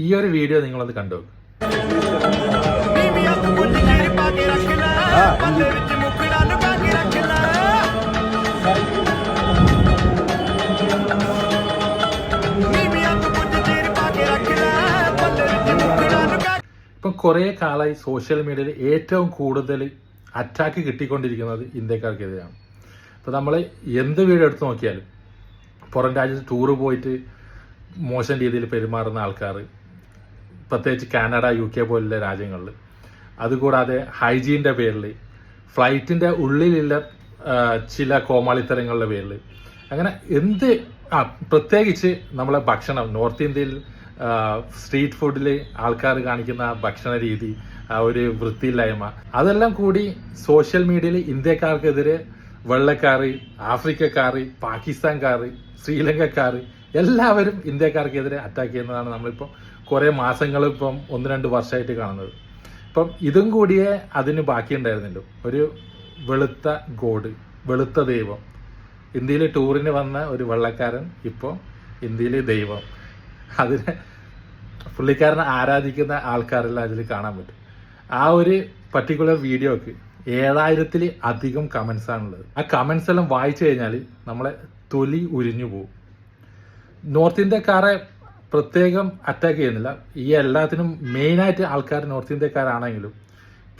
ഈ ഒരു വീഡിയോ നിങ്ങളൊന്ന് കണ്ടു. ഇപ്പം കുറേ കാലമായി സോഷ്യൽ മീഡിയയിൽ ഏറ്റവും കൂടുതൽ അറ്റാക്ക് കിട്ടിക്കൊണ്ടിരിക്കുന്നത് ഇന്ത്യക്കാർക്കെതിരെയാണ്. ഇപ്പോൾ നമ്മൾ എന്ത് വീഡിയോ എടുത്ത് നോക്കിയാലും പുറം രാജ്യത്ത് ടൂറ് പോയിട്ട് മോശം രീതിയിൽ പെരുമാറുന്ന ആൾക്കാർ, പ്രത്യേകിച്ച് കാനഡ, UK പോലുള്ള രാജ്യങ്ങളിൽ, അതുകൂടാതെ ഹൈജീൻ്റെ പേരിൽ, ഫ്ലൈറ്റിൻ്റെ ഉള്ളിലുള്ള ചില കോമാളിത്തരങ്ങളുടെ പേരിൽ, അങ്ങനെ എന്ത് പ്രത്യേകിച്ച് നമ്മളെ ഭക്ഷണം, നോർത്ത് ഇന്ത്യയിൽ സ്ട്രീറ്റ് ഫുഡിൽ ആൾക്കാർ കാണിക്കുന്ന ഭക്ഷണ രീതി, ആ ഒരു വൃത്തിയില്ലായ്മ, അതെല്ലാം കൂടി സോഷ്യൽ മീഡിയയിൽ ഇന്ത്യക്കാർക്കെതിരെ വെള്ളക്കാർ, ആഫ്രിക്കക്കാർ, പാകിസ്ഥാൻകാർ, ശ്രീലങ്കക്കാർ എല്ലാവരും ഇന്ത്യക്കാർക്കെതിരെ അറ്റാക്ക് ചെയ്യുന്നതാണ് നമ്മളിപ്പോൾ കുറേ മാസങ്ങൾ, ഇപ്പം 1-2 വർഷമായിട്ട് കാണുന്നത്. ഇപ്പം ഇതും കൂടിയേ അതിന് ബാക്കിയുണ്ടായിരുന്നല്ലോ. ഒരു വെളുത്ത ഗോഡ്, വെളുത്ത ദൈവം, ഇന്ത്യയിൽ ടൂറിന് വന്ന ഒരു വെള്ളക്കാരൻ ഇപ്പോൾ ഇന്ത്യയിൽ ദൈവം. അതിനെ പുള്ളിക്കാരനെ ആരാധിക്കുന്ന ആൾക്കാരെല്ലാം അതിൽ കാണാൻ പറ്റും. ആ ഒരു പർട്ടിക്കുലർ വീഡിയോക്ക് 7000-ൽ അധികം കമൻസ് ആണുള്ളത്. ആ കമൻസ് എല്ലാം വായിച്ചു കഴിഞ്ഞാൽ നമ്മളെ തൊലി ഉരിഞ്ഞു പോകും. നോർത്ത് ഇന്ത്യക്കാരെ പ്രത്യേകം അറ്റാക്ക് ചെയ്യുന്നില്ല, ഈ എല്ലാത്തിനും മെയിനായിട്ട് ആൾക്കാർ നോർത്ത് ഇന്ത്യക്കാരാണെങ്കിലും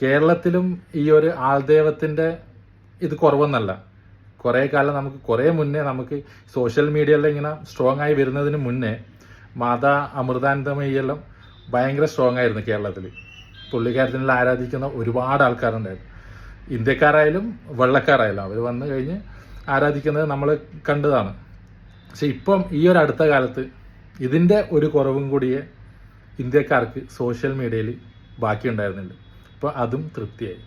കേരളത്തിലും ഈ ഒരു ആൾദൈവത്തിൻ്റെ ഇത് കുറവൊന്നല്ല. കുറേ കാലം കുറേ മുന്നേ നമുക്ക് സോഷ്യൽ മീഡിയയിൽ ഇങ്ങനെ സ്ട്രോങ് ആയി വരുന്നതിന് മുന്നേ മാതാ അമൃതാനന്ദമയെല്ലാം ഭയങ്കര സ്ട്രോങ് ആയിരുന്നു കേരളത്തിൽ. പുള്ളിക്കാരത്തിനെല്ലാം ആരാധിക്കുന്ന ഒരുപാട് ആൾക്കാരുണ്ടായിരുന്നു. ഇന്ത്യക്കാരായാലും വെള്ളക്കാരായാലും അവർ വന്നു കഴിഞ്ഞ് ആരാധിക്കുന്നത് നമ്മൾ കണ്ടതാണ്. പക്ഷെ ഇപ്പം ഈ ഒരു അടുത്ത കാലത്ത് ഇതിൻ്റെ ഒരു കുറവും കൂടിയേ ഇന്ത്യക്കാർക്ക് സോഷ്യൽ മീഡിയയിൽ ബാക്കിയുണ്ടായിരുന്നുള്ളൂ. ഇപ്പോൾ അതും തൃപ്തിയായി.